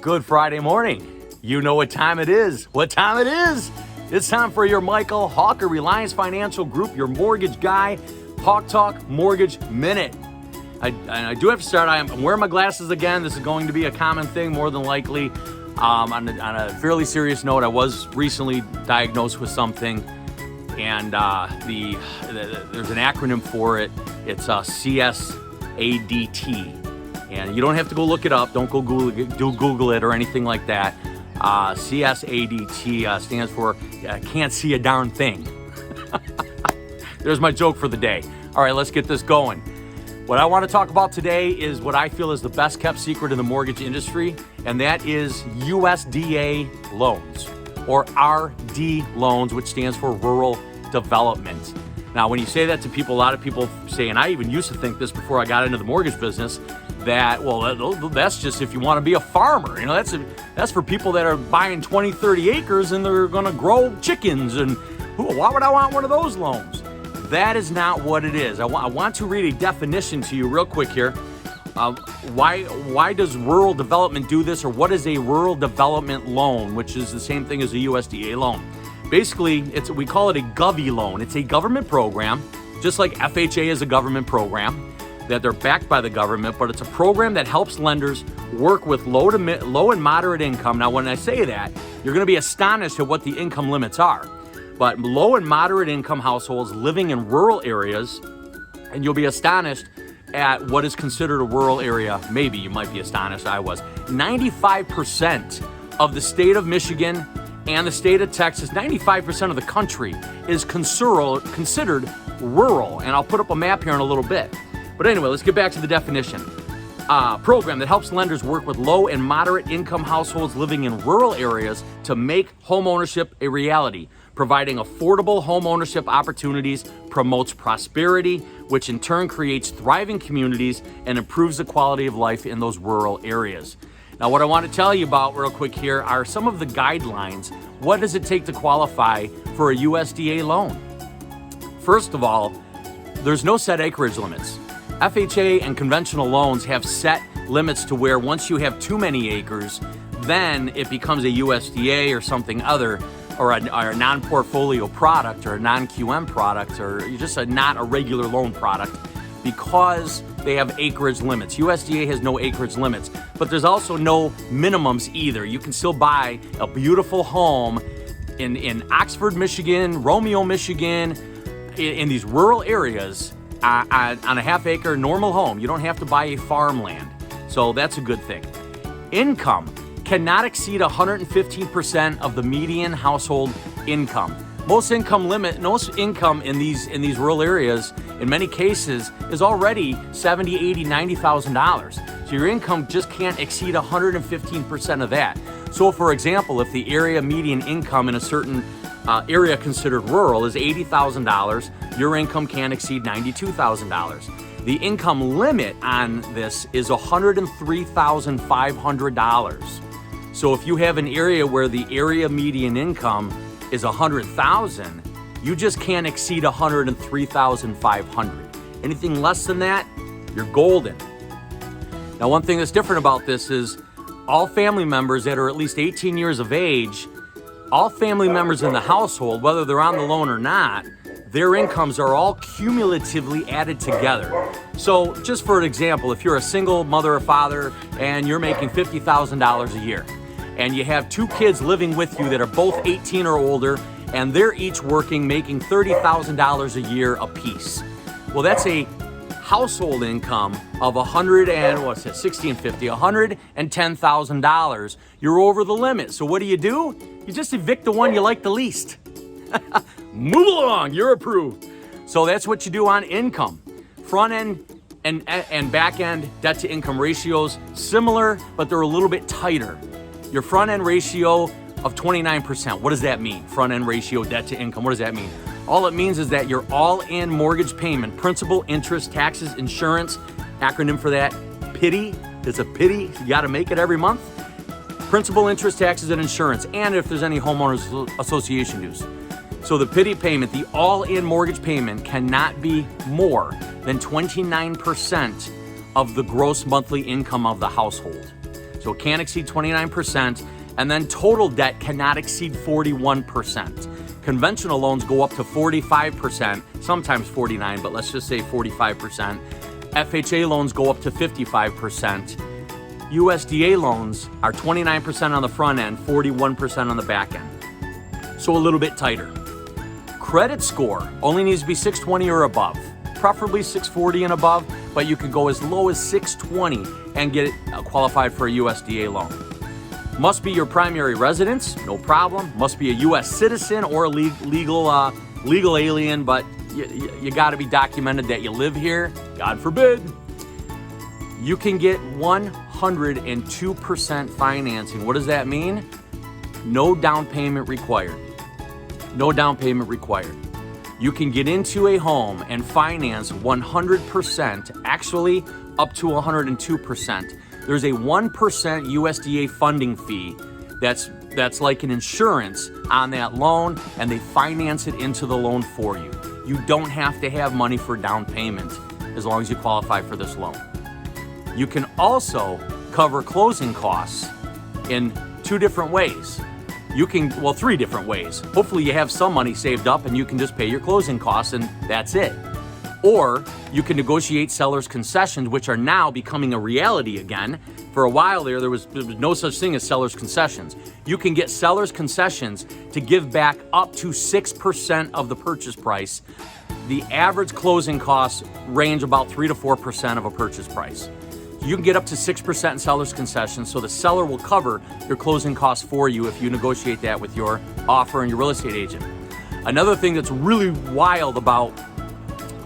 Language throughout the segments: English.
Good Friday morning. You know what time it is. What time it is? It's time for your Michael Hawker Reliance Financial Group, your mortgage guy, Hawk Talk Mortgage Minute. I do have to start. I'm wearing my glasses again. This is going to be a common thing, more than likely. On a fairly serious note, I was recently diagnosed with something, and there's an acronym for it. It's CSADT. And you don't have to go look it up. Don't go Google it or anything like that. CSADT stands for can't see a darn thing. There's my joke for the day. All right, let's get this going. What I want to talk about today is what I feel is the best kept secret in the mortgage industry, and that is USDA loans, or RD loans, which stands for Rural Development. Now, when you say that to people, a lot of people say, and I even used to think this before I got into the mortgage business, that, well, that's just if you want to be a farmer. You know, that's for people that are buying 20, 30 acres and they're going to grow chickens. And why would I want one of those loans? That is not what it is. I want to read a definition to you real quick here. Why does rural development do this, or what is a rural development loan, which is the same thing as a USDA loan? Basically, we call it a Govy loan. It's a government program, just like FHA is a government program, that they're backed by the government, but it's a program that helps lenders work with low and moderate income. Now, when I say that, you're going to be astonished at what the income limits are. But low and moderate income households living in rural areas, and you'll be astonished at what is considered a rural area. Maybe you might be astonished. I was. 95% of the state of Michigan and the state of Texas, 95% of the country is considered rural. And I'll put up a map here in a little bit. But anyway, let's get back to the definition. Program that helps lenders work with low and moderate income households living in rural areas to make home ownership a reality. Providing affordable home ownership opportunities promotes prosperity, which in turn creates thriving communities and improves the quality of life in those rural areas. Now, what I want to tell you about real quick here are some of the guidelines. What does it take to qualify for a USDA loan? First of all, there's no set acreage limits. FHA and conventional loans have set limits to where once you have too many acres, then it becomes a USDA or something other, or a non-portfolio product, or a non-QM product, or just not a regular loan product, because they have acreage limits. USDA has no acreage limits, but there's also no minimums either. You can still buy a beautiful home in Oxford, Michigan, Romeo, Michigan, in these rural areas, on a half-acre normal home. You don't have to buy a farmland, so that's a good thing. Income cannot exceed 115% of the median household income. Most income in these rural areas, in many cases, is already $70,000, $80,000, $90,000. So your income just can't exceed 115% of that. So, for example, if the area median income in a certain area considered rural is $80,000, your income can't exceed $92,000. The income limit on this is $103,500. So if you have an area where the area median income is $100,000, you just can't exceed $103,500. Anything less than that, you're golden. Now, one thing that's different about this is all family members that are at least 18 years of age, all family members in the household, whether they're on the loan or not, their incomes are all cumulatively added together. So just for an example, if you're a single mother or father and you're making $50,000 a year, and you have two kids living with you that are both 18 or older, and they're each working, making $30,000 a year apiece. Well, that's a household income of $110,000. You're over the limit. So what do? You just evict the one you like the least. Move along, you're approved. So that's what you do on income. Front end and back end debt to income ratios, similar, but they're a little bit tighter. Your front end ratio of 29%. What does that mean? Front end ratio, debt to income. What does that mean? All it means is that your all-in mortgage payment, principal, interest, taxes, insurance, acronym for that, PITI. It's a PITI. You got to make it every month. Principal, interest, taxes, and insurance, and if there's any homeowners association dues. So the PITI payment, the all-in mortgage payment, cannot be more than 29% of the gross monthly income of the household. So it can't exceed 29%. And then total debt cannot exceed 41%. Conventional loans go up to 45%, sometimes 49, but let's just say 45%. FHA loans go up to 55%. USDA loans are 29% on the front end, 41% on the back end. So a little bit tighter. Credit score only needs to be 620 or above, preferably 640 and above, but you can go as low as 620 and get qualified for a USDA loan. Must be your primary residence, no problem. Must be a U.S. citizen or a legal alien, but you got to be documented that you live here, God forbid. You can get 102% financing. What does that mean? No down payment required. No down payment required. You can get into a home and finance 100%, actually up to 102%. There's a 1% USDA funding fee that's like an insurance on that loan, and they finance it into the loan for you. You don't have to have money for down payment as long as you qualify for this loan. You can also cover closing costs in two different ways. Three different ways. Hopefully you have some money saved up and you can just pay your closing costs and that's it. Or you can negotiate seller's concessions, which are now becoming a reality again. For a while there was no such thing as seller's concessions. You can get seller's concessions to give back up to 6% of the purchase price. The average closing costs range about 3 to 4% of a purchase price. You can get up to 6% in seller's concessions, so the seller will cover your closing costs for you if you negotiate that with your offer and your real estate agent. Another thing that's really wild about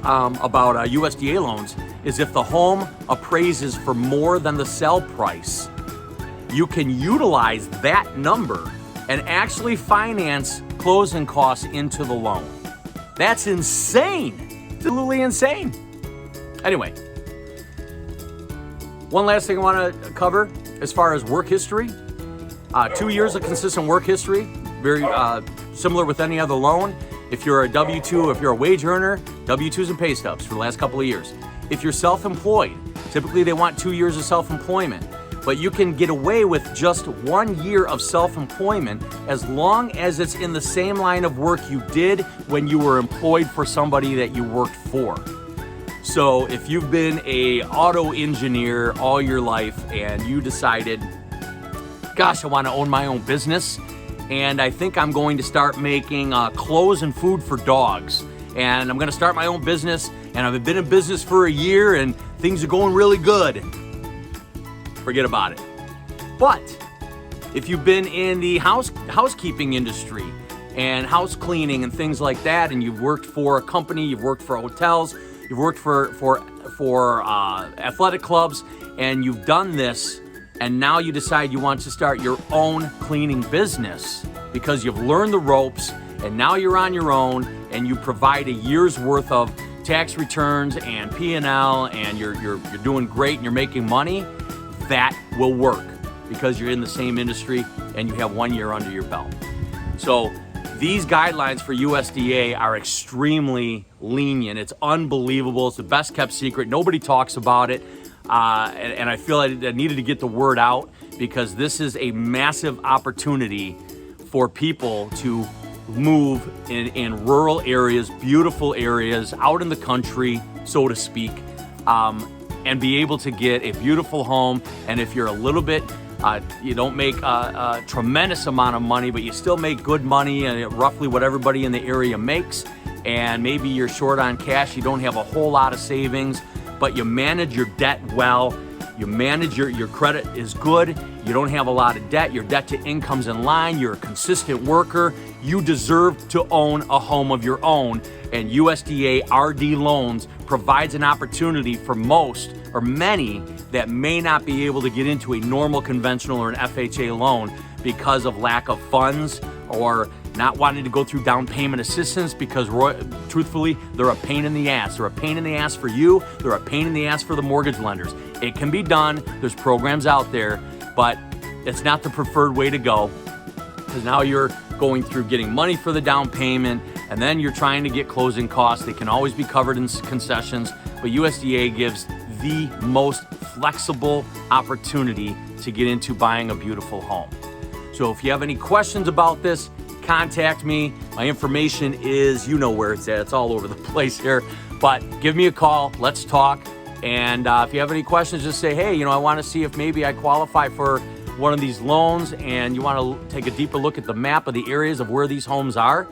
USDA loans is if the home appraises for more than the sell price, you can utilize that number and actually finance closing costs into the loan. That's insane. Absolutely insane. Anyway, one last thing I want to cover as far as work history. 2 years of consistent work history, very similar with any other loan. If you're a W-2, if you're a wage earner, W-2s and pay stubs for the last couple of years. If you're self-employed, typically they want 2 years of self-employment, but you can get away with just 1 year of self-employment as long as it's in the same line of work you did when you were employed for somebody that you worked for. So if you've been a auto engineer all your life and you decided, gosh, I want to own my own business, and I think I'm going to start making clothes and food for dogs, and I'm going to start my own business, and I've been in business for a year and things are going really good. Forget about it. But if you've been in the housekeeping industry and house cleaning and things like that, and you've worked for a company, you've worked for hotels, you've worked for athletic clubs, and you've done this, and now you decide you want to start your own cleaning business because you've learned the ropes, and now you're on your own, and you provide a year's worth of tax returns and P&L, and you're doing great and you're making money, that will work because you're in the same industry and you have 1 year under your belt. So these guidelines for USDA are extremely lenient. It's unbelievable. It's the best kept secret. Nobody talks about it. And I feel I needed to get the word out because this is a massive opportunity for people to move in rural areas, beautiful areas, out in the country, so to speak, and be able to get a beautiful home. And if you're a little bit, you don't make a tremendous amount of money, but you still make good money, roughly what everybody in the area makes, and maybe you're short on cash, you don't have a whole lot of savings, but you manage your debt well, you manage your credit is good, you don't have a lot of debt, your debt to income's in line, you're a consistent worker, you deserve to own a home of your own. And USDA RD Loans provides an opportunity for most or many that may not be able to get into a normal conventional or an FHA loan because of lack of funds or not wanting to go through down payment assistance because truthfully, they're a pain in the ass. They're a pain in the ass for you. They're a pain in the ass for the mortgage lenders. It can be done. There's programs out there, but it's not the preferred way to go because now you're going through getting money for the down payment and then you're trying to get closing costs. They can always be covered in concessions, but USDA gives the most flexible opportunity to get into buying a beautiful home. So if you have any questions about this, contact me. My information is, you know where it's at. It's all over the place here. But give me a call. Let's talk. And if you have any questions, just say, hey, I want to see if maybe I qualify for one of these loans, and you want to take a deeper look at the map of the areas of where these homes are.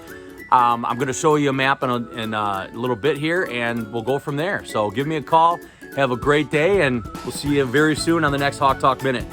I'm going to show you a map in a little bit here, and we'll go from there. So give me a call. Have a great day, and we'll see you very soon on the next Hawk Talk Minute.